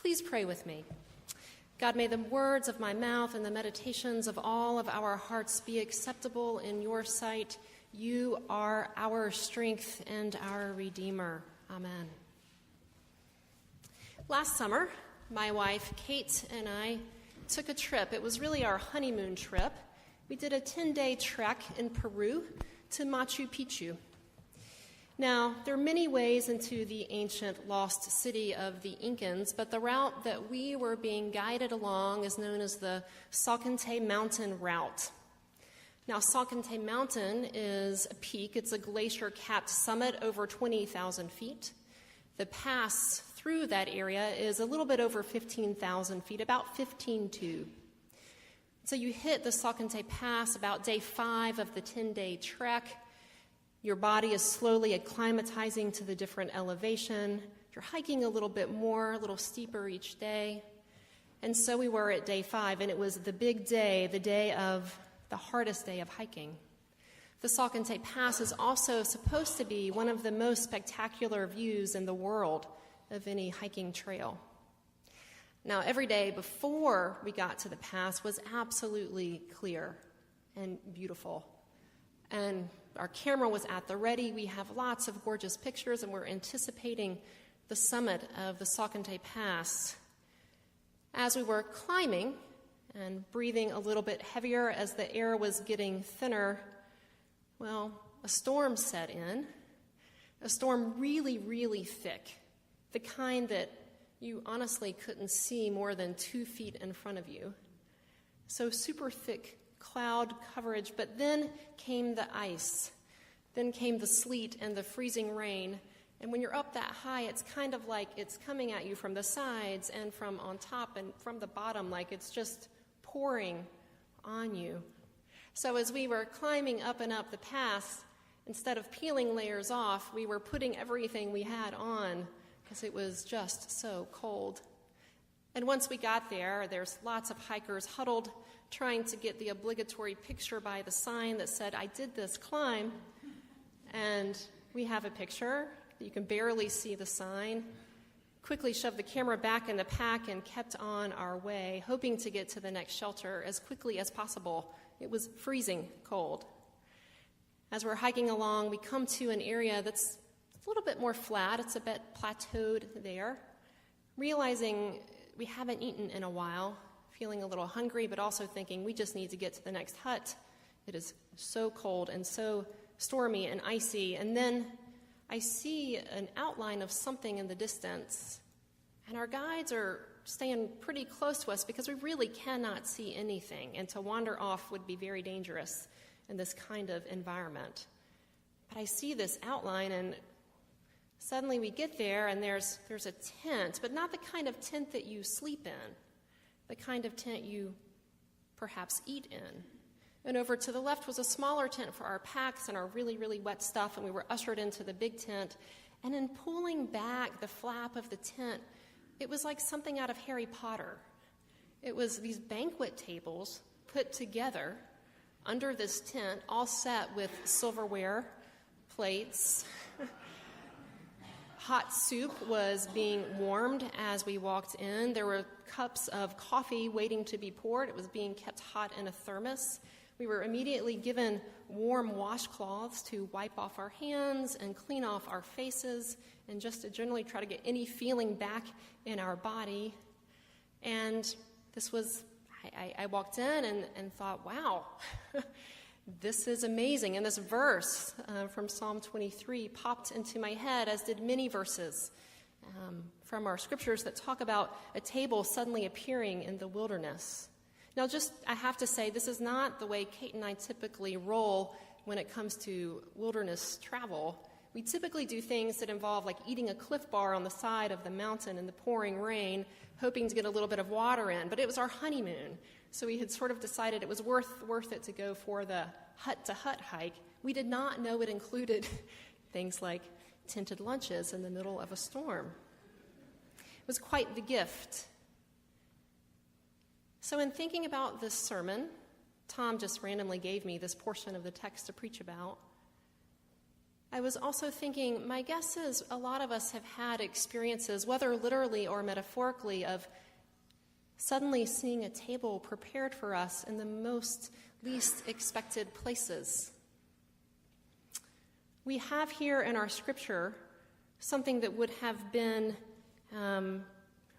Please pray with me. God, may the words of my mouth and the meditations of all of our hearts be acceptable in your sight. You are our strength and our Redeemer. Amen. Last summer, my wife Kate and I took a trip. It was really our honeymoon trip. We did a 10-day trek in Peru to Machu Picchu. Now, there are many ways into the ancient lost city of the Incans, but the route that we were being guided along is known as the Salcantay Mountain Route. Now, Salcantay Mountain is a peak. It's a glacier-capped summit over 20,000 feet. The pass through that area is a little bit over 15,000 feet, about 15.2. So you hit the Salcantay Pass about day 5 of the 10-day trek. Your body is slowly acclimatizing to the different elevation. You're hiking a little bit more, a little steeper each day. And so we were at day 5, and it was the big day, the hardest day of hiking. The Salcantay Pass is also supposed to be one of the most spectacular views in the world of any hiking trail. Now, every day before we got to the pass was absolutely clear and beautiful. And our camera was at the ready. We have lots of gorgeous pictures, and we're anticipating the summit of the Salcantay Pass. As we were climbing and breathing a little bit heavier as the air was getting thinner, well, a storm set in. A storm really, really thick, the kind that you honestly couldn't see more than 2 feet in front of you. So super thick cloud coverage, but then came the ice. Then came the sleet and the freezing rain. And when you're up that high, it's kind of like it's coming at you from the sides and from on top and from the bottom, like it's just pouring on you. So as we were climbing up and up the pass, instead of peeling layers off, we were putting everything we had on because it was just so cold. And once we got there, there's lots of hikers huddled trying to get the obligatory picture by the sign that said, "I did this climb." And we have a picture. You can barely see the sign. Quickly shoved the camera back in the pack and kept on our way, hoping to get to the next shelter as quickly as possible. It was freezing cold. As we're hiking along, we come to an area that's a little bit more flat. It's a bit plateaued there. Realizing we haven't eaten in a while, feeling a little hungry, but also thinking we just need to get to the next hut. It is so cold and so stormy and icy. And then I see an outline of something in the distance. And our guides are staying pretty close to us because we really cannot see anything. And to wander off would be very dangerous in this kind of environment. But I see this outline, and suddenly we get there, and there's a tent, but not the kind of tent that you sleep in, the kind of tent you perhaps eat in. And over to the left was a smaller tent for our packs and our really, really wet stuff, and we were ushered into the big tent. And in pulling back the flap of the tent, it was like something out of Harry Potter. It was these banquet tables put together under this tent, all set with silverware, plates. Hot soup was being warmed as we walked in. There were cups of coffee waiting to be poured. It was being kept hot in a thermos. We were immediately given warm washcloths to wipe off our hands and clean off our faces and just to generally try to get any feeling back in our body. And this was, I walked in and thought, wow, this is amazing. And this verse from Psalm 23 popped into my head, as did many verses from our scriptures that talk about a table suddenly appearing in the wilderness. Now, I have to say, this is not the way Kate and I typically roll when it comes to wilderness travel. We typically do things that involve like eating a Cliff Bar on the side of the mountain in the pouring rain, hoping to get a little bit of water in. But it was our honeymoon, so we had sort of decided it was worth it to go for the hut-to-hut hike. We did not know it included things like tinted lunches in the middle of a storm. It was quite the gift. So in thinking about this sermon, Tom just randomly gave me this portion of the text to preach about. I was also thinking, my guess is a lot of us have had experiences, whether literally or metaphorically, of suddenly seeing a table prepared for us in the most least expected places. We have here in our scripture something that would have been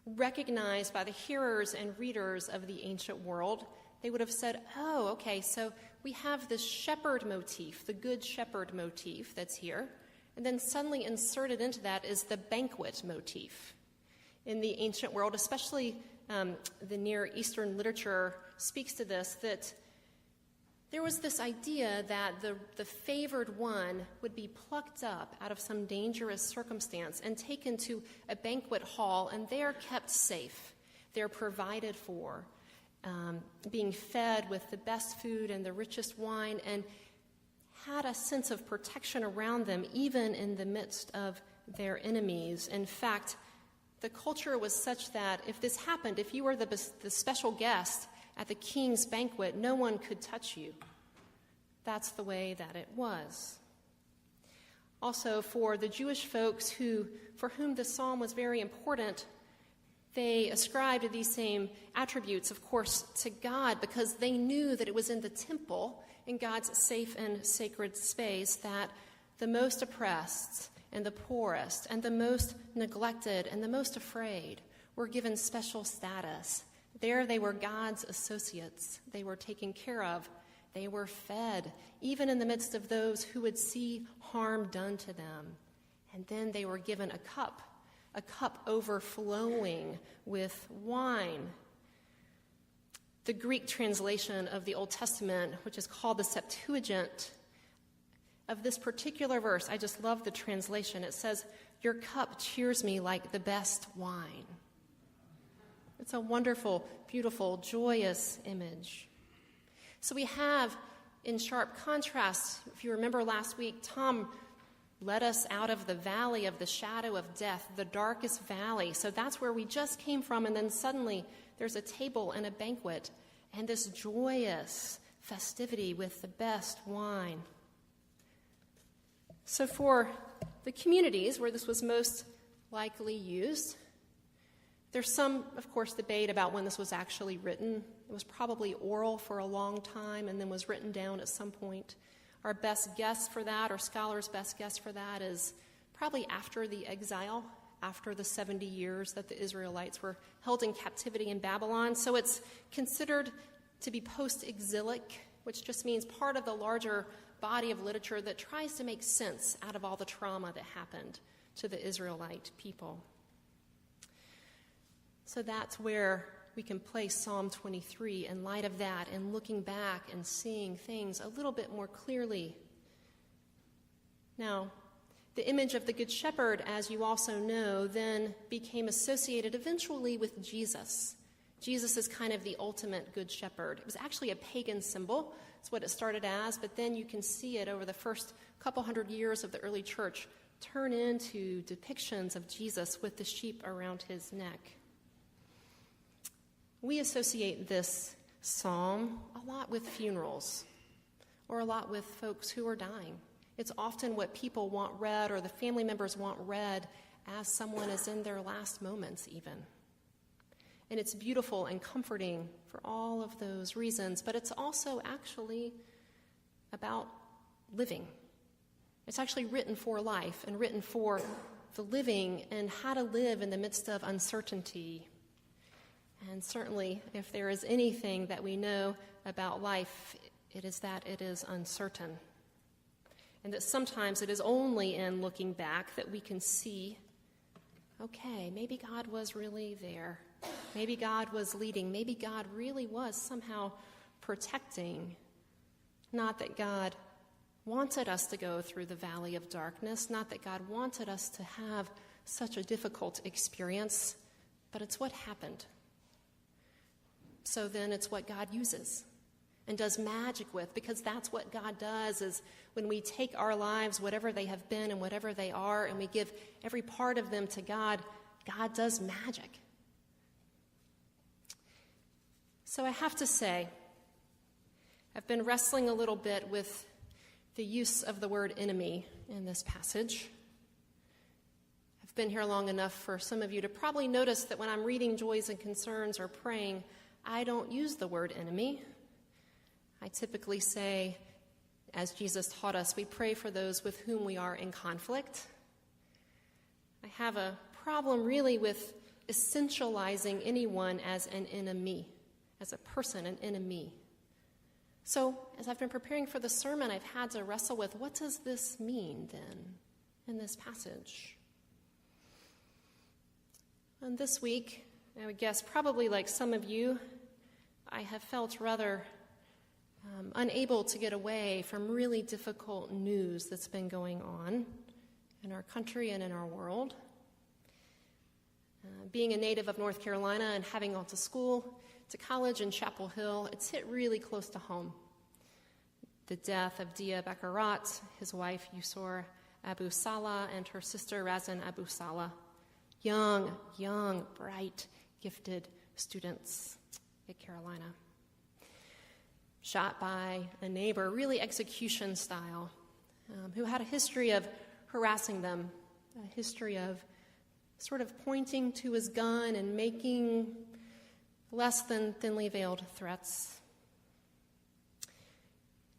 recognized by the hearers and readers of the ancient world. They would have said, oh, okay, so we have this shepherd motif, the good shepherd motif that's here, and then suddenly inserted into that is the banquet motif. In the ancient world, especially the Near Eastern literature speaks to this, that there was this idea that the favored one would be plucked up out of some dangerous circumstance and taken to a banquet hall, and they are kept safe. They're provided for, being fed with the best food and the richest wine, and had a sense of protection around them, even in the midst of their enemies. In fact, the culture was such that if this happened, if you were the special guest at the king's banquet, no one could touch you. That's the way that it was. Also, for the Jewish folks for whom the psalm was very important, they ascribed these same attributes, of course, to God, because they knew that it was in the temple, in God's safe and sacred space, that the most oppressed and the poorest and the most neglected and the most afraid were given special status. There they were God's associates. They were taken care of. They were fed, even in the midst of those who would see harm done to them. And then they were given a cup overflowing with wine. The Greek translation of the Old Testament, which is called the Septuagint, of this particular verse, I just love the translation. It says, "Your cup cheers me like the best wine." It's a wonderful, beautiful, joyous image. So we have, in sharp contrast, if you remember last week, Tom led us out of the valley of the shadow of death, the darkest valley. So that's where we just came from, and then suddenly there's a table and a banquet and this joyous festivity with the best wine. So for the communities where this was most likely used, there's some, of course, debate about when this was actually written. It was probably oral for a long time and then was written down at some point. Our best guess for that, or scholars' best guess for that, is probably after the exile, after the 70 years that the Israelites were held in captivity in Babylon. So it's considered to be post-exilic, which just means part of the larger body of literature that tries to make sense out of all the trauma that happened to the Israelite people. So that's where we can place Psalm 23 in light of that and looking back and seeing things a little bit more clearly. Now, the image of the Good Shepherd, as you also know, then became associated eventually with Jesus. Jesus is kind of the ultimate Good Shepherd. It was actually a pagan symbol. That's what it started as, but then you can see it over the first couple hundred years of the early church turn into depictions of Jesus with the sheep around his neck. We associate this psalm a lot with funerals or a lot with folks who are dying. It's often what people want read or the family members want read as someone is in their last moments even. And it's beautiful and comforting for all of those reasons, but it's also actually about living. It's actually written for life and written for the living and how to live in the midst of uncertainty. And certainly, if there is anything that we know about life, it is that it is uncertain. And that sometimes it is only in looking back that we can see, okay, maybe God was really there. Maybe God was leading. Maybe God really was somehow protecting. Not that God wanted us to go through the valley of darkness, not that God wanted us to have such a difficult experience, but it's what happened. So then it's what God uses and does magic with, because that's what God does, is when we take our lives, whatever they have been and whatever they are, and we give every part of them to God, God does magic. So I have to say, I've been wrestling a little bit with the use of the word enemy in this passage. I've been here long enough for some of you to probably notice that when I'm reading Joys and Concerns or praying, I don't use the word enemy. I typically say, as Jesus taught us, we pray for those with whom we are in conflict. I have a problem really with essentializing anyone as an enemy, as a person, an enemy. So, as I've been preparing for the sermon, I've had to wrestle with, what does this mean, then, in this passage? And this week, I would guess probably like some of you, I have felt rather unable to get away from really difficult news that's been going on in our country and in our world. Being a native of North Carolina and having gone to school, to college in Chapel Hill, it's hit really close to home. The death of Dia Bakarat, his wife Yusor Abu Salah, and her sister Razan Abu Salah, young, bright, gifted students at Carolina. Shot by a neighbor, really execution style, who had a history of harassing them, a history of sort of pointing to his gun and making less than thinly veiled threats.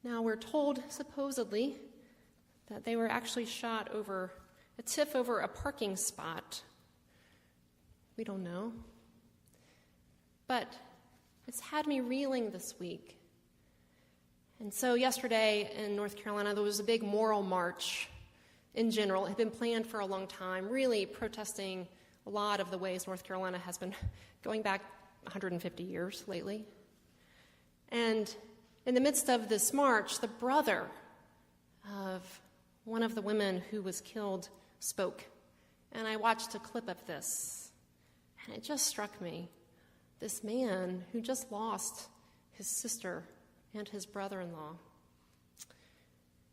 Now we're told, supposedly, that they were actually shot over a tiff over a parking spot. We don't know. But it's had me reeling this week. And so yesterday in North Carolina, there was a big moral march in general. It had been planned for a long time, really protesting a lot of the ways North Carolina has been going back 150 years lately. And in the midst of this march, the brother of one of the women who was killed spoke. And I watched a clip of this, and it just struck me. This man who just lost his sister and his brother-in-law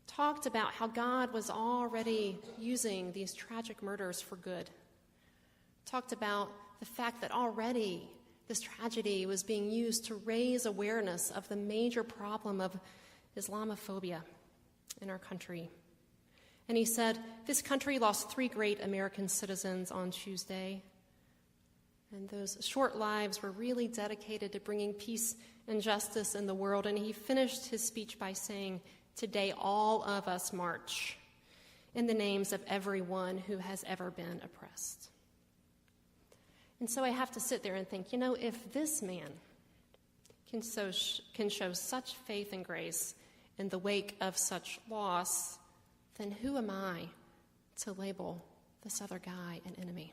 talked about how God was already using these tragic murders for good. Talked about the fact that already this tragedy was being used to raise awareness of the major problem of Islamophobia in our country. And he said, this country lost 3 great American citizens on Tuesday, and those short lives were really dedicated to bringing peace and justice in the world. And he finished his speech by saying, today all of us march in the names of everyone who has ever been oppressed. And so I have to sit there and think, if this man can show such faith and grace in the wake of such loss, then who am I to label this other guy an enemy?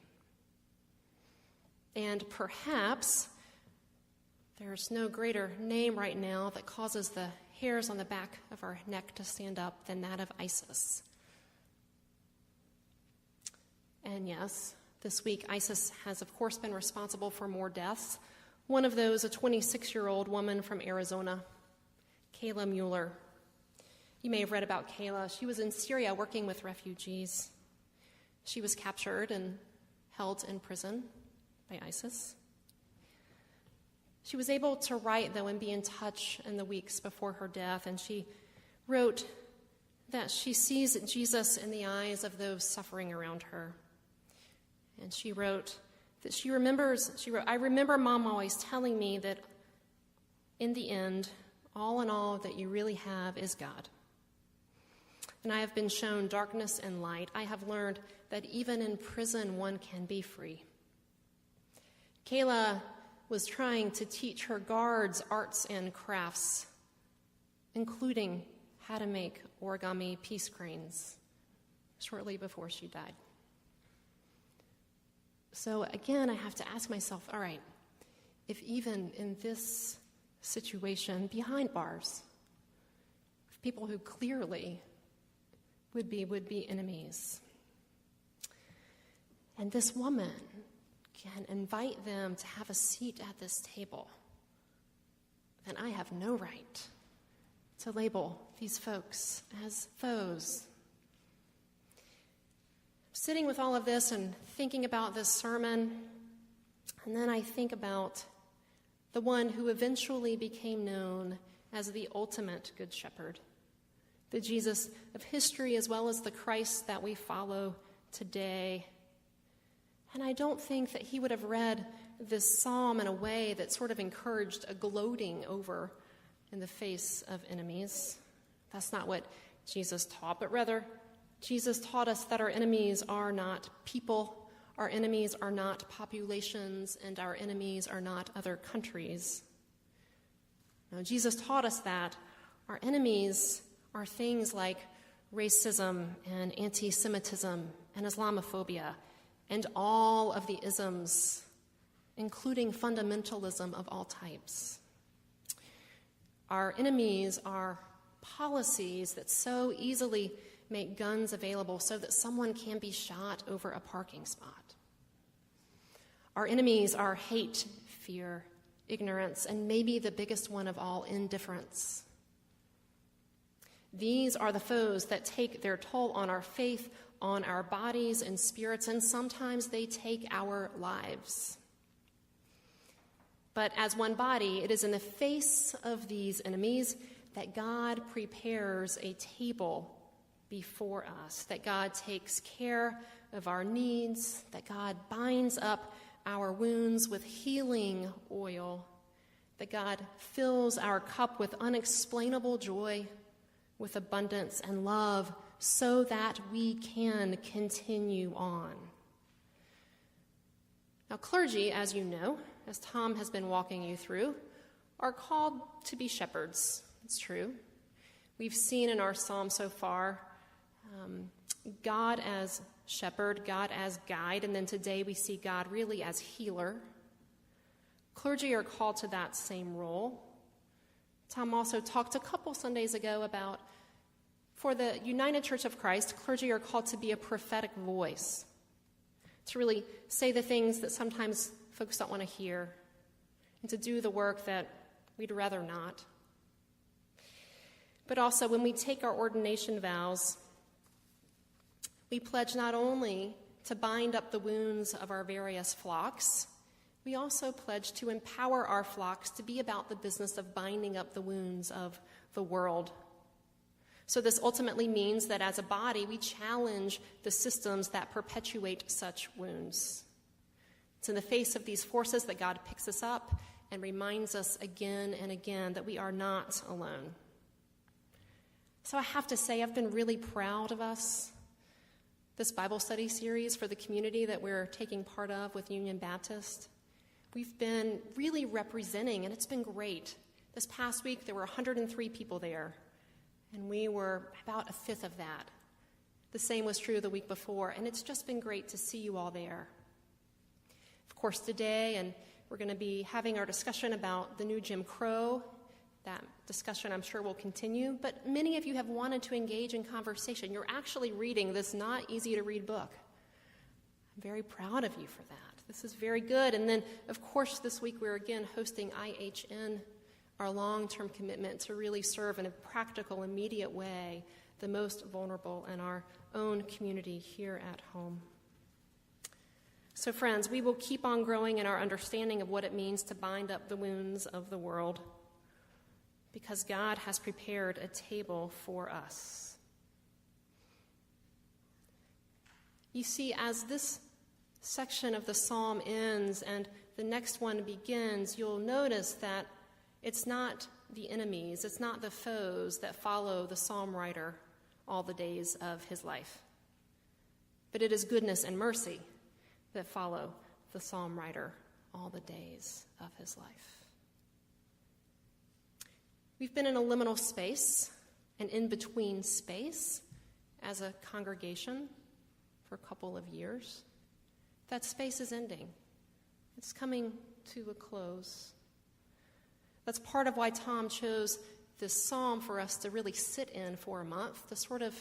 And perhaps there's no greater name right now that causes the hairs on the back of our neck to stand up than that of ISIS. And yes, this week ISIS has, of course, been responsible for more deaths. One of those, a 26-year-old woman from Arizona, Kayla Mueller. You may have read about Kayla. She was in Syria working with refugees. She was captured and held in prison by ISIS. She was able to write, though, and be in touch in the weeks before her death, and she wrote that she sees Jesus in the eyes of those suffering around her. And she wrote that I remember Mom always telling me that in the end, all in all that you really have is God. And I have been shown darkness and light. I have learned that even in prison, one can be free. Kayla was trying to teach her guards arts and crafts, including how to make origami peace cranes, shortly before she died. So again, I have to ask myself, all right, if even in this situation, behind bars, people who clearly would be enemies, and this woman can invite them to have a seat at this table, then I have no right to label these folks as foes. Sitting with all of this and thinking about this sermon, and then I think about the one who eventually became known as the ultimate Good Shepherd, the Jesus of history as well as the Christ that we follow today. And I don't think that he would have read this psalm in a way that sort of encouraged a gloating over in the face of enemies. That's not what Jesus taught, but rather Jesus taught us that our enemies are not people, our enemies are not populations, and our enemies are not other countries. Now, Jesus taught us that our enemies are things like racism and anti-Semitism and Islamophobia and all of the isms, including fundamentalism of all types. Our enemies are policies that so easily make guns available so that someone can be shot over a parking spot. Our enemies are hate, fear, ignorance, and maybe the biggest one of all, indifference. These are the foes that take their toll on our faith, on our bodies and spirits, and sometimes they take our lives. But as one body, it is in the face of these enemies that God prepares a table before us, that God takes care of our needs, that God binds up our wounds with healing oil, that God fills our cup with unexplainable joy, with abundance and love, so that we can continue on. Now, clergy, as you know, as Tom has been walking you through, are called to be shepherds. It's true. We've seen in our psalm so far God as shepherd, God as guide, and then today we see God really as healer. Clergy are called to that same role. Tom also talked a couple Sundays ago about, for the United Church of Christ, clergy are called to be a prophetic voice, to really say the things that sometimes folks don't want to hear, and to do the work that we'd rather not. But also, when we take our ordination vows, we pledge not only to bind up the wounds of our various flocks, we also pledge to empower our flocks to be about the business of binding up the wounds of the world. So this ultimately means that as a body, we challenge the systems that perpetuate such wounds. It's in the face of these forces that God picks us up and reminds us again and again that we are not alone. So I have to say, I've been really proud of us. This Bible study series for the community that we're taking part of with Union Baptist, we've been really representing, and it's been great. This past week, there were 103 people there, and we were about a fifth of that. The same was true the week before, and it's just been great to see you all there. Of course, today, and we're going to be having our discussion about the new Jim Crow. That discussion, I'm sure, will continue, but many of you have wanted to engage in conversation. You're actually reading this not easy to read book. I'm very proud of you for that. This is very good. And then, of course, this week we're again hosting IHN, our long-term commitment to really serve in a practical, immediate way the most vulnerable in our own community here at home. So, friends, we will keep on growing in our understanding of what it means to bind up the wounds of the world, because God has prepared a table for us. You see, as this section of the psalm ends and the next one begins, you'll notice that it's not the enemies, it's not the foes that follow the psalm writer all the days of his life, but it is goodness and mercy that follow the psalm writer all the days of his life. We've been in a liminal space, an in-between space, as a congregation for a couple of years. That space is ending. It's coming to a close. That's part of why Tom chose this psalm for us to really sit in for a month, to sort of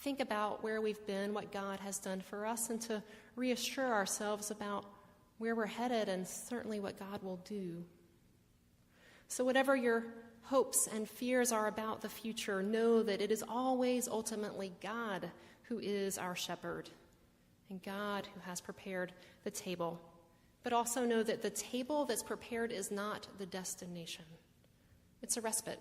think about where we've been, what God has done for us, and to reassure ourselves about where we're headed and certainly what God will do. So whatever your hopes and fears are about the future, know that it is always ultimately God who is our shepherd and God who has prepared the table. But also know that the table that's prepared is not the destination. It's a respite.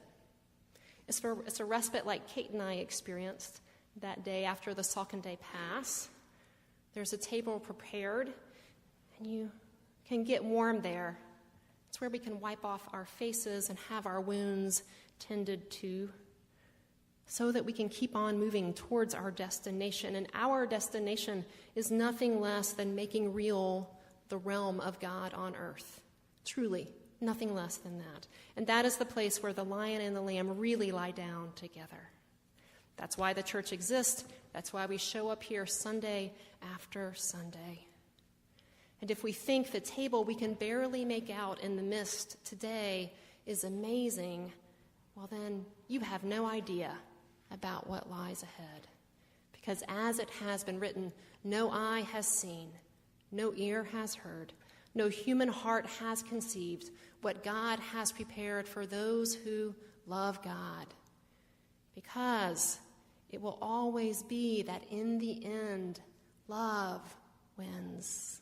It's a respite like Kate and I experienced that day after the Salkin Day Pass. There's a table prepared, and you can get warm there. It's where we can wipe off our faces and have our wounds tended to, so that we can keep on moving towards our destination. And our destination is nothing less than making real the realm of God on earth. Truly, nothing less than that. And that is the place where the lion and the lamb really lie down together. That's why the church exists. That's why we show up here Sunday after Sunday. And if we think the table we can barely make out in the mist today is amazing, well then you have no idea about what lies ahead. Because as it has been written, no eye has seen, no ear has heard, no human heart has conceived what God has prepared for those who love God. Because it will always be that in the end, love wins.